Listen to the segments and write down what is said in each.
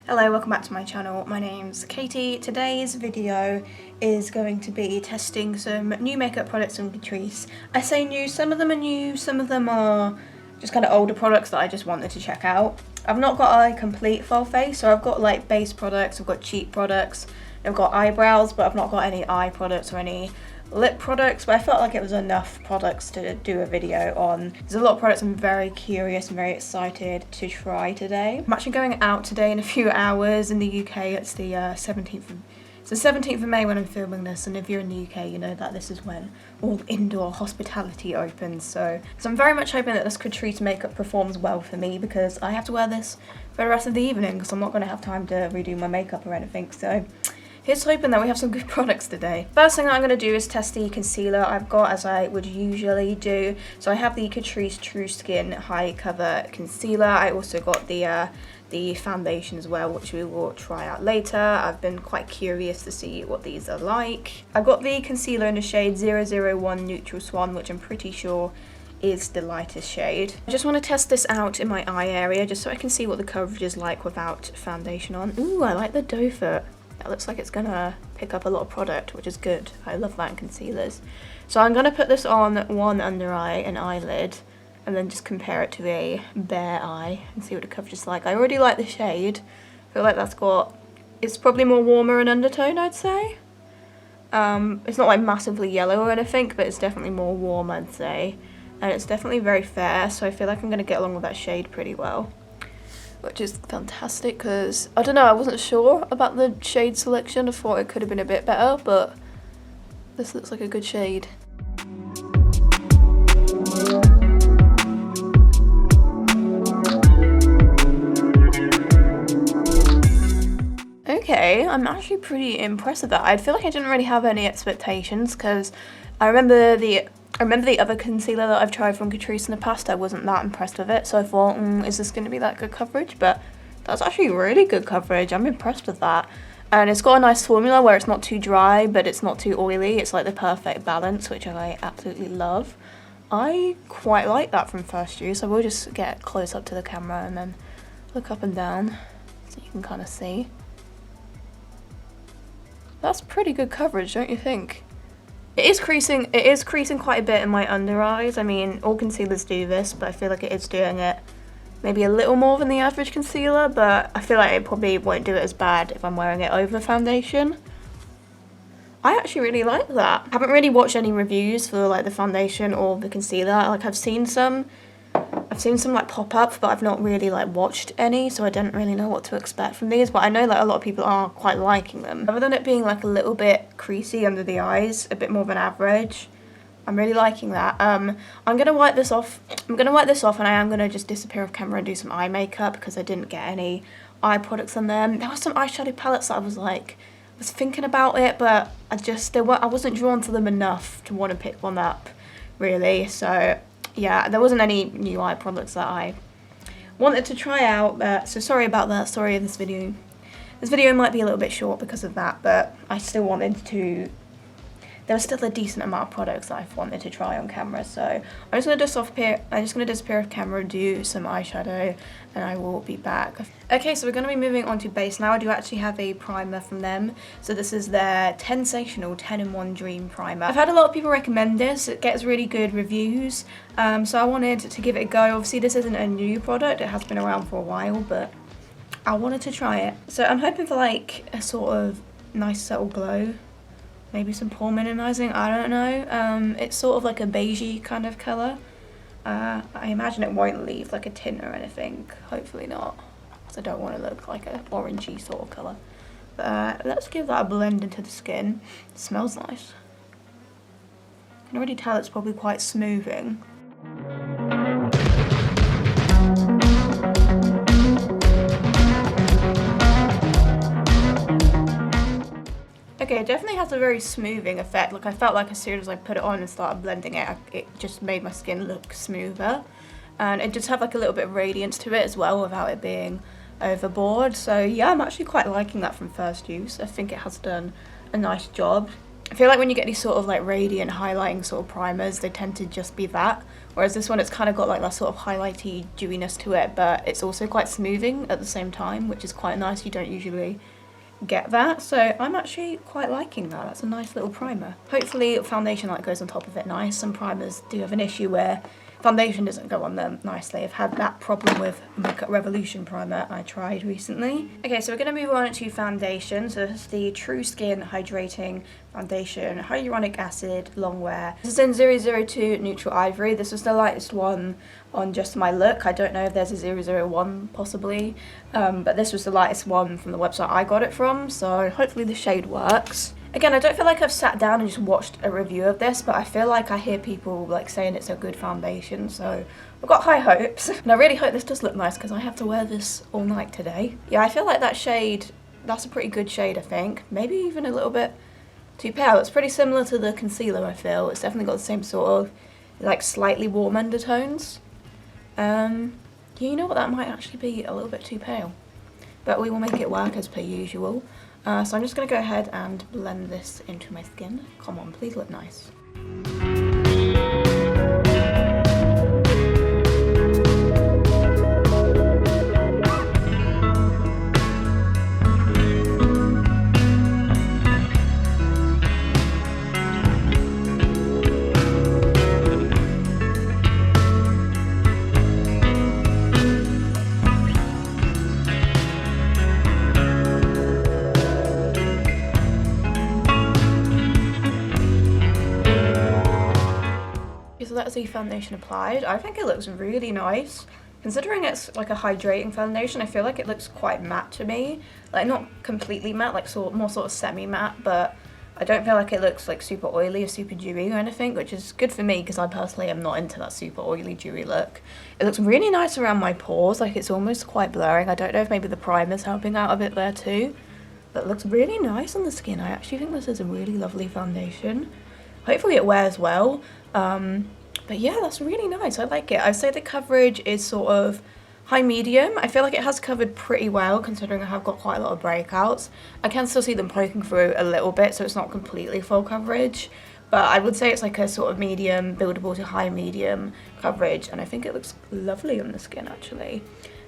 Hello, welcome back to my channel. My name's Katie. Today's video is going to be testing some new makeup products from Catrice. I say new, some of them are new, some of them are just kind of older products that I just wanted to check out. I've not got a complete full face, so I've got like base products, I've got cheek products, I've got eyebrows, but I've not got any eye products or any lip products, but I felt like it was enough products to do a video on. There's a lot of products I'm very curious and very excited to try today. I'm actually going out today in a few hours in the UK. It's the 17th of May when I'm filming this, and if you're in the UK you know that this is when all indoor hospitality opens, so I'm very much hoping that this Catrice makeup performs well for me, because I have to wear this for the rest of the evening because I'm not going to have time to redo my makeup or anything, so here's hoping that we have some good products today. First thing that I'm going to do is test the concealer I've got, as I would usually do. So I have the Catrice True Skin High Cover Concealer. I also got the foundation as well, which we will try out later. I've been quite curious to see what these are like. I've got the concealer in the shade 001 Neutral Swan, which I'm pretty sure is the lightest shade. I just want to test this out in my eye area, just so I can see what the coverage is like without foundation on. Ooh, I like the doe foot. That looks like it's gonna pick up a lot of product, which is good. I love that in concealers. So I'm gonna put this on one under eye and eyelid, and then just compare it to a bare eye and see what the coverage is like. I already like the shade. I feel like it's probably more warmer in undertone, I'd say. It's not like massively yellow or anything, but it's definitely more warm, I'd say. And it's definitely very fair, so I feel like I'm gonna get along with that shade pretty well, which is fantastic, because I don't know, I wasn't sure about the shade selection. I thought it could have been a bit better, but this looks like a good shade. Okay, I'm actually pretty impressed with that. I feel like I didn't really have any expectations, because I remember the other concealer that I've tried from Catrice in the past. I wasn't that impressed with it, so I thought, is this going to be that good coverage? But that's actually really good coverage. I'm impressed with that. And it's got a nice formula where it's not too dry, but it's not too oily. It's like the perfect balance, which I absolutely love. I quite like that from first use. I will just get close up to the camera and then look up and down so you can kind of see. That's pretty good coverage, don't you think? It is creasing quite a bit in my under eyes. I mean, all concealers do this, but I feel like it is doing it maybe a little more than the average concealer, but I feel like it probably won't do it as bad if I'm wearing it over foundation. I actually really like that. I haven't really watched any reviews for like the foundation or the concealer. Like I've seen some like pop up, but I've not really like watched any, so I don't really know what to expect from these, but I know that a lot of people are quite liking them. Other than it being like a little bit creasy under the eyes, a bit more than average, I'm really liking that. I'm gonna wipe this off. And I am gonna just disappear off camera and do some eye makeup, because I didn't get any eye products on them. There were some eyeshadow palettes that I was thinking about it, but I wasn't drawn to them enough to want to pick one up, really. So yeah, there wasn't any new eye products that I wanted to try out, so sorry about that. Sorry, this video might be a little bit short because of that, but I still wanted to. There was still a decent amount of products that I wanted to try on camera, so I'm just gonna disappear off camera, do some eyeshadow, and I will be back. Okay, so we're gonna be moving on to base now. I do actually have a primer from them. So this is their Tensational 10-in-1 Dream Primer. I've had a lot of people recommend this. It gets really good reviews, so I wanted to give it a go. Obviously this isn't a new product, it has been around for a while, but I wanted to try it. So I'm hoping for like a sort of nice subtle glow. Maybe some pore minimizing, I don't know. It's sort of like a beigey kind of colour. I imagine it won't leave like a tint or anything. Hopefully not, because I don't want to look like an orangey sort of colour. But let's give that a blend into the skin. It smells nice. I can already tell it's probably quite smoothing. Okay, it definitely has a very smoothing effect. Like I felt like as soon as I put it on and started blending it, it just made my skin look smoother. And it just had like a little bit of radiance to it as well without it being overboard. So yeah, I'm actually quite liking that from first use. I think it has done a nice job. I feel like when you get these sort of like radiant highlighting sort of primers, they tend to just be that, whereas this one, it's kind of got like that sort of highlighty dewiness to it, but it's also quite smoothing at the same time, which is quite nice. You don't usually get that, so I'm actually quite liking that. That's a nice little primer. Hopefully foundation like goes on top of it nice. Some primers do have an issue where foundation doesn't go on them nicely. I've had that problem with Makeup Revolution primer I tried recently. Okay, so we're going to move on to foundation. So this is the True Skin Hydrating Foundation Hyaluronic Acid Long Wear. This is in 002 Neutral Ivory. This is the lightest one on just my look. I don't know if there's a 001 possibly, but this was the lightest one from the website I got it from, so hopefully the shade works. Again, I don't feel like I've sat down and just watched a review of this, but I feel like I hear people like saying it's a good foundation, so I've got high hopes. And I really hope this does look nice because I have to wear this all night today. Yeah, I feel like that shade, that's a pretty good shade, I think. Maybe even a little bit too pale. It's pretty similar to the concealer, I feel. It's definitely got the same sort of like slightly warm undertones. You know what, that might actually be a little bit too pale, but we will make it work as per usual. So I'm just going to go ahead and blend this into my skin. Come on, please look nice. So that's the foundation applied. I think it looks really nice. Considering it's like a hydrating foundation, I feel like it looks quite matte to me. Like not completely matte, like more sort of semi-matte, but I don't feel like it looks like super oily or super dewy or anything, which is good for me because I personally am not into that super oily, dewy look. It looks really nice around my pores, like it's almost quite blurring. I don't know if maybe the primer's helping out a bit there too, but it looks really nice on the skin. I actually think this is a really lovely foundation. Hopefully it wears well. But yeah, that's really nice. I like it. I'd say the coverage is sort of high medium. I feel like it has covered pretty well considering I have got quite a lot of breakouts. I can still see them poking through a little bit, so it's not completely full coverage. But I would say it's like a sort of medium, buildable to high medium coverage, and I think it looks lovely on the skin actually.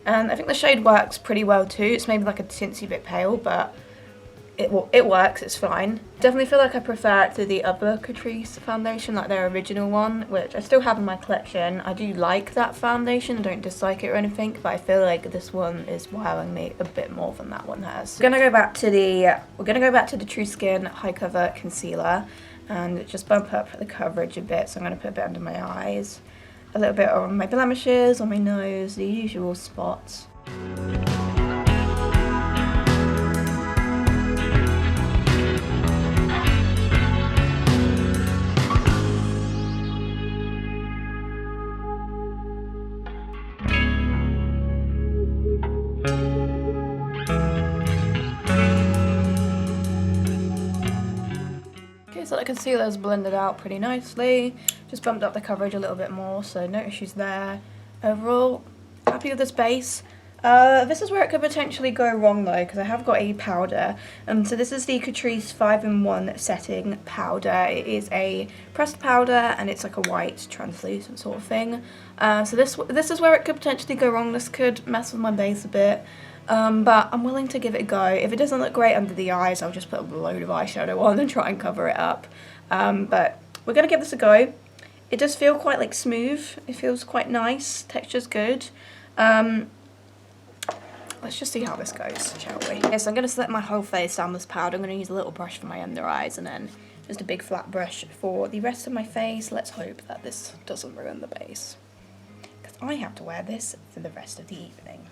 And I think the shade works pretty well too. It's maybe like a teensy bit pale, but it works, it's fine. Definitely feel like I prefer it to the other Catrice foundation, like their original one, which I still have in my collection. I do like that foundation, I don't dislike it or anything, but I feel like this one is wowing me a bit more than that one has. We're gonna go back to the True Skin High Cover Concealer and just bump up the coverage a bit. So I'm gonna put a bit under my eyes, a little bit on my blemishes, on my nose, the usual spots. So the concealer's blended out pretty nicely, just bumped up the coverage a little bit more, so no issues there. Overall, happy with this base. This is where it could potentially go wrong though, because I have got a powder. So this is the Catrice 5-in-1 setting powder. It is a pressed powder and it's like a white translucent sort of thing. So this is where it could potentially go wrong. This could mess with my base a bit. But I'm willing to give it a go. If it doesn't look great under the eyes, I'll just put a load of eyeshadow on and try and cover it up. But we're going to give this a go. It does feel quite like smooth. It feels quite nice. Texture's good. Let's just see how this goes, shall we? Okay, so I'm going to set my whole face down this powder. I'm going to use a little brush for my under eyes and then just a big flat brush for the rest of my face. Let's hope that this doesn't ruin the base, because I have to wear this for the rest of the evening.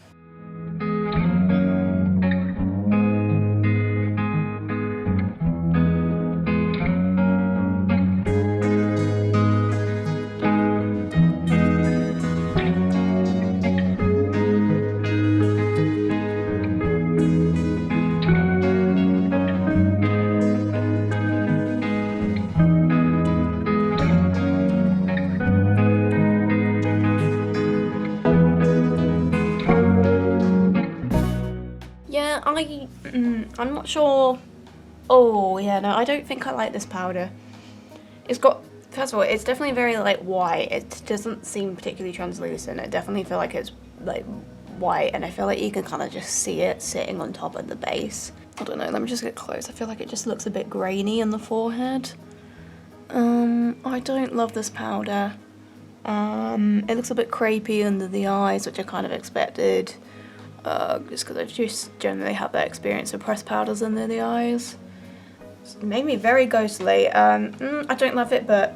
I'm not sure. Oh yeah, no, I don't think I like this powder. It's got First of all, it's definitely very like white. It doesn't seem particularly translucent. I definitely feel like it's like white, and I feel like you can kind of just see it sitting on top of the base. I don't know, let me just get close. I feel like it just looks a bit grainy on the forehead. I don't love this powder. It looks a bit crepey under the eyes, which I kind of expected. Just because I just generally have that experience of pressed powders under the eyes. It made me very ghostly. I don't love it, but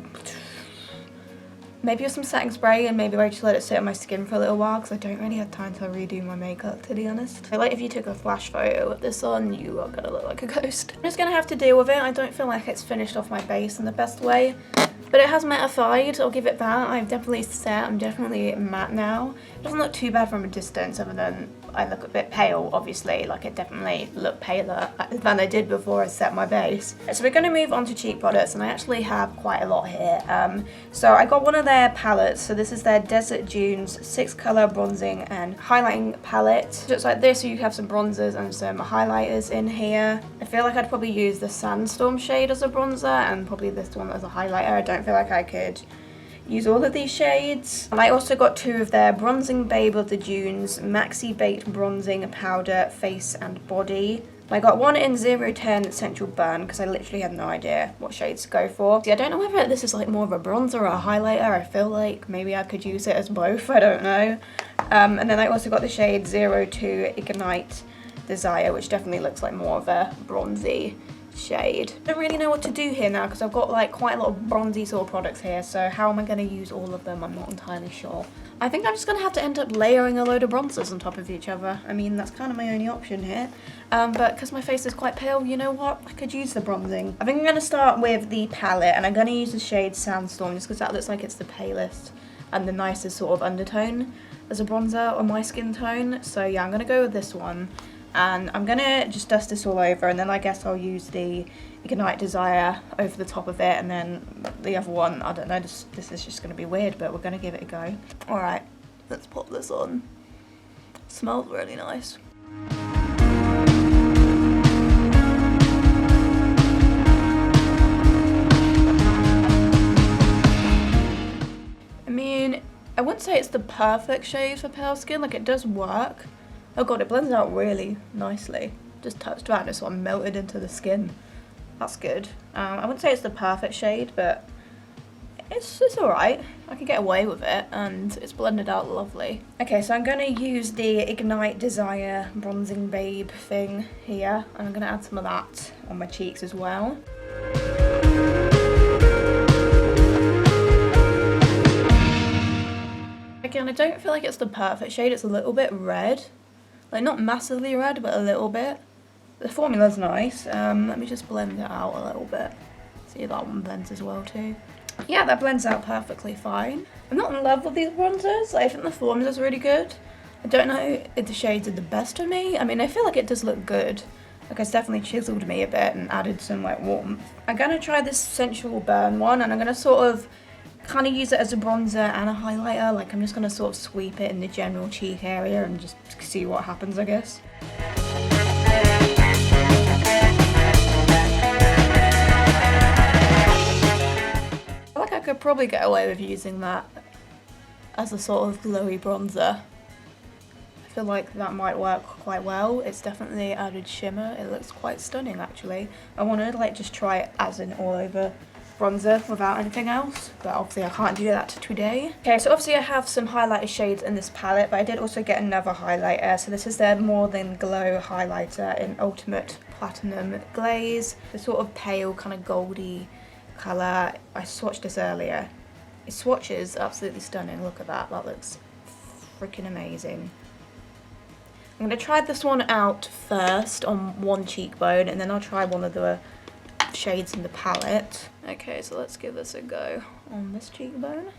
maybe with some setting spray, and maybe I just let it sit on my skin for a little while, because I don't really have time to redo my makeup, to be honest. I feel like if you took a flash photo with this on, you are gonna look like a ghost. I'm just gonna have to deal with it. I don't feel like it's finished off my base in the best way, but it has mattified, I'll give it that. I've definitely set, I'm definitely matte now. It doesn't look too bad from a distance, other than I look a bit pale, obviously. Like, it definitely looked paler than I did before I set my base. So we're going to move on to cheek products, and I actually have quite a lot here. So I got one of their palettes. So this is their Desert Dunes 6 color bronzing and highlighting palette. So it's like this, so you have some bronzers and some highlighters in here. I feel like I'd probably use the Sandstorm shade as a bronzer, and probably this one as a highlighter. I don't feel like I could use all of these shades. And I also got 2 of their Bronzing Babe of the Dunes Maxi Baked Bronzing Powder Face and Body. I got one in 010 Central Burn, because I literally had no idea what shades to go for. See, I don't know whether this is like more of a bronzer or a highlighter. I feel like maybe I could use it as both, I don't know. And then I also got the shade 02 Ignite Desire, which definitely looks like more of a bronzy shade. I don't really know what to do here now, because I've got like quite a lot of bronzy sort of products here, so how am I going to use all of them? I'm not entirely sure. I think I'm just going to have to end up layering a load of bronzers on top of each other. I mean, that's kind of my only option here. But because my face is quite pale, you know what? I could use the bronzing. I think I'm going to start with the palette, and I'm going to use the shade Sandstorm, just because that looks like it's the palest and the nicest sort of undertone as a bronzer on my skin tone. So yeah, I'm going to go with this one. And I'm gonna just dust this all over, and then I guess I'll use the Ignite Desire over the top of it, and then the other one, I don't know, this is just gonna be weird, but we're gonna give it a go. Alright, let's pop this on. Smells really nice. I mean, I wouldn't say it's the perfect shade for pale skin, like it does work. Oh god, it blends out really nicely. Just touched that and it sort of melted into the skin. That's good. I wouldn't say it's the perfect shade, but it's alright. I can get away with it, and it's blended out lovely. Okay, so I'm going to use the Ignite Desire Bronzing Babe thing here, and I'm going to add some of that on my cheeks as well. Again, I don't feel like it's the perfect shade. It's a little bit red. Like, not massively red, but a little bit. The formula's nice. Let me just blend it out a little bit. See, that one blends as well too. Yeah, that blends out perfectly fine. I'm not in love with these bronzers. I think the formula's really good. I don't know if the shades are the best for me. I mean, I feel like it does look good. Like, it's definitely chiseled me a bit and added some, like, warmth. I'm gonna try this Sensual Burn one, and I'm gonna sort of kind of use it as a bronzer and a highlighter. Like, I'm just going to sort of sweep it in the general cheek area and just see what happens, I guess. I feel like I could probably get away with using that as a sort of glowy bronzer. I feel like that might work quite well. It's definitely added shimmer. It looks quite stunning, actually. I want to like just try it as an all over bronzer without anything else, but obviously I can't do that today. Okay, so obviously I have some highlighter shades in this palette, but I did also get another highlighter. So this is their More Than Glow highlighter in Ultimate Platinum Glaze. The sort of pale, kind of goldy colour. I swatched this earlier. It swatches absolutely stunning. Look at that. That looks freaking amazing. I'm going to try this one out first on one cheekbone, and then I'll try one of the shades in the palette. Okay, so let's give this a go on this cheekbone.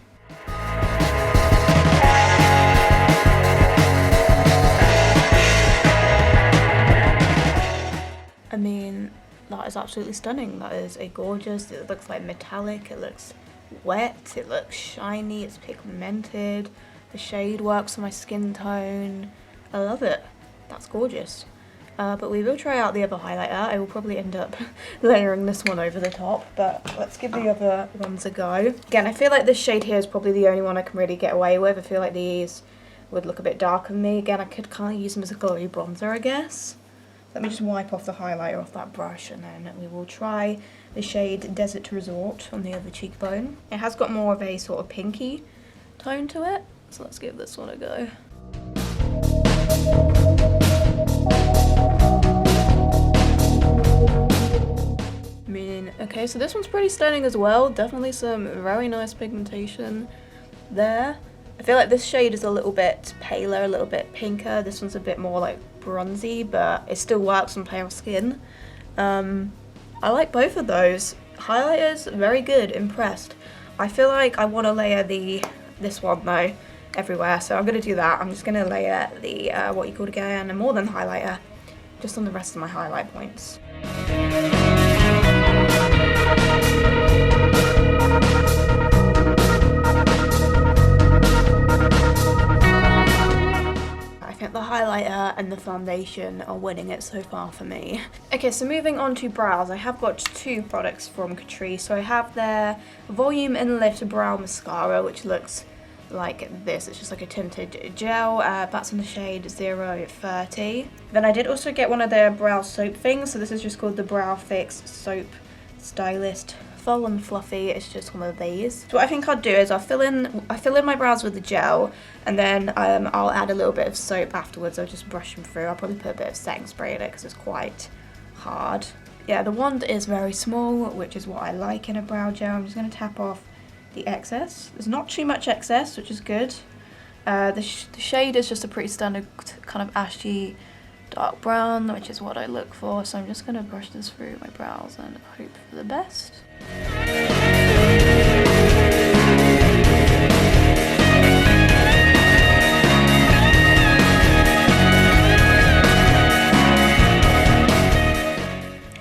I mean, that is absolutely stunning. That is a gorgeous, it looks like metallic, it looks wet, it looks shiny, it's pigmented, the shade works for my skin tone. I love it. That's gorgeous. but we will try out the other highlighter. I will probably end up layering this one over the top, but let's give the other ones a go. Again, I feel like this shade here is probably the only one I can really get away with. I feel like these would look a bit darker than me. Again, I could kind of use them as a glowy bronzer, I guess. Let me just wipe off the highlighter off that brush, and then we will try the shade Desert Resort on the other cheekbone. It has got more of a sort of pinky tone to it, so let's give this one a go. Okay, so this one's pretty stunning as well. Definitely some very nice pigmentation there. I feel like this shade is a little bit paler, a little bit pinker. This one's a bit more like bronzy, but it still works on pale skin. I like both of those. Highlighters, very good, impressed. I feel like I want to layer this one though everywhere, so I'm going to do that. I'm just going to layer the, what you called again, a More Than highlighter, just on the rest of my highlight points. The highlighter and the foundation are winning it so far for me. Okay, so moving on to brows, I have got two products from Catrice. So I have their Volume and Lift Brow Mascara, which looks like this. It's just like a tinted gel. That's in the shade 030. Then I did also get one of their brow soap things. So this is just called the Brow Fix Soap Stylist Full and Fluffy. It's just one of these. So what I think I'll do is I'll fill in my brows with the gel, and then I'll add a little bit of soap afterwards. I'll just brush them through. I'll probably put a bit of setting spray in it because it's quite hard. Yeah, the wand is very small, which is what I like in a brow gel. I'm just going to tap off the excess. There's not too much excess, which is good. The shade is just a pretty standard kind of ashy dark brown, which is what I look for. So I'm just going to brush this through my brows and hope for the best.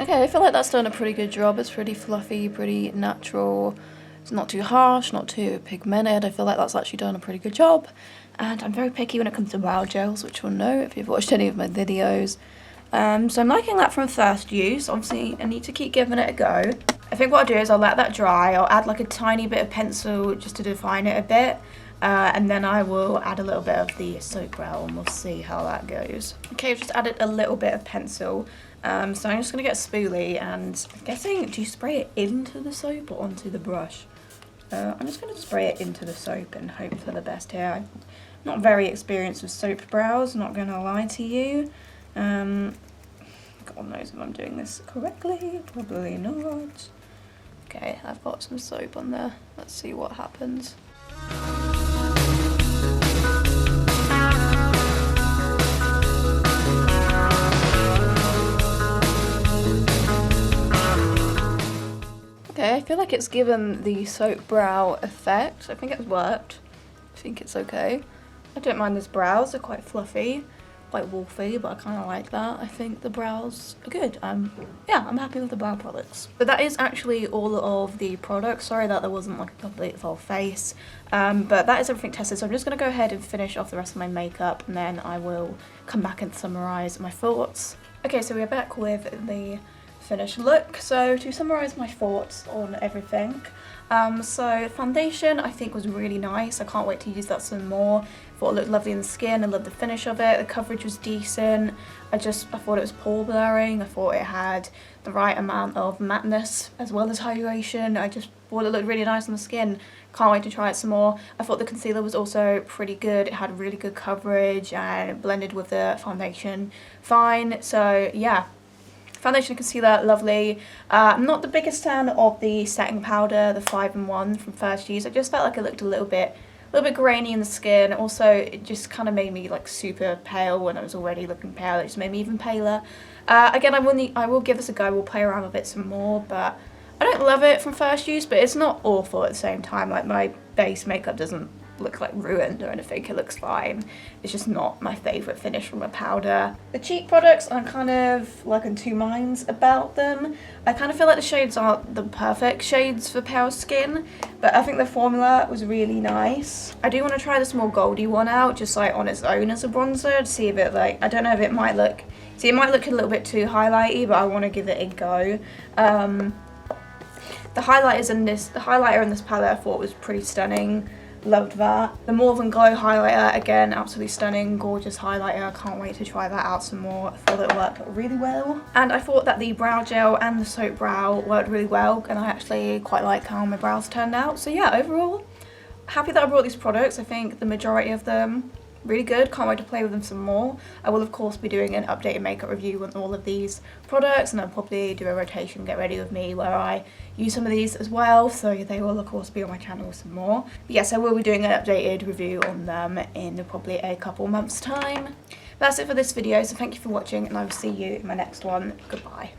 Okay, I feel like that's done a pretty good job. It's pretty fluffy, pretty natural. It's not too harsh, not too pigmented. I feel like that's actually done a pretty good job. And I'm very picky when it comes to brow gels, which you'll know if you've watched any of my videos. So I'm liking that from first use. Obviously, I need to keep giving it a go. I think what I'll do is I'll let that dry. I'll add like a tiny bit of pencil just to define it a bit. And then I will add a little bit of the soap brow and we'll see how that goes. Okay, I've just added a little bit of pencil. So I'm just going to get a spoolie and I'm guessing, do you spray it into the soap or onto the brush? I'm just going to spray it into the soap and hope for the best here. I'm not very experienced with soap brows, not going to lie to you. God knows if I'm doing this correctly, probably not. Okay, I've got some soap on there. Let's see what happens. Okay, I feel like it's given the soap brow effect. I think it's worked. I think it's okay. I don't mind these brows, they're quite fluffy, quite wolfy, but I kind of like that. I think the brows are good. Yeah, I'm happy with the brow products. But that is actually all of the products. Sorry that there wasn't like a complete full face. But that is everything tested. So I'm just going to go ahead and finish off the rest of my makeup and then I will come back and summarize my thoughts. Okay, so we're back with the finished look. So to summarize my thoughts on everything, so foundation I think was really nice. I can't wait to use that some more. I thought it looked lovely in the skin. I loved the finish of it. The coverage was decent. I thought it was pore blurring. I thought it had the right amount of matteness as well as hydration. I just thought it looked really nice on the skin. Can't wait to try it some more. I thought the concealer was also pretty good. It had really good coverage and it blended with the foundation fine. So yeah. Foundation and concealer, lovely. I'm not the biggest fan of the setting powder, the 5-in-1 from first use. I just felt like it looked a little bit grainy in the skin. Also, it just kind of made me like super pale when I was already looking pale. It just made me even paler. Again, I will give this a go. We'll play around with it some more, but I don't love it from first use, but it's not awful at the same time. Like my base makeup doesn't look like ruined or anything. It looks fine. It's just not my favourite finish from a powder. The cheek products, I'm kind of like in two minds about them. I kind of feel like the shades aren't the perfect shades for pale skin, but I think the formula was really nice. I do want to try this more goldy one out, just like on its own as a bronzer, to see if it like, I don't know if it might look So it might look a little bit too highlighty, but I want to give it a go. The highlighter in this palette I thought was pretty stunning. Loved that. The More Than Glow highlighter, again, absolutely stunning, gorgeous highlighter. I can't wait to try that out some more. I thought it worked really well. And I thought that the brow gel and the soap brow worked really well, and I actually quite like how my brows turned out. So yeah, overall, happy that I brought these products. I think the majority of them really good. Can't wait to play with them some more. I will of course be doing an updated makeup review on all of these products, and I'll probably do a rotation Get Ready With Me where I use some of these as well, so they will of course be on my channel some more. But yes, I will be doing an updated review on them in probably a couple months time. But that's it for this video, so thank you for watching, and I will see you in my next one. Goodbye.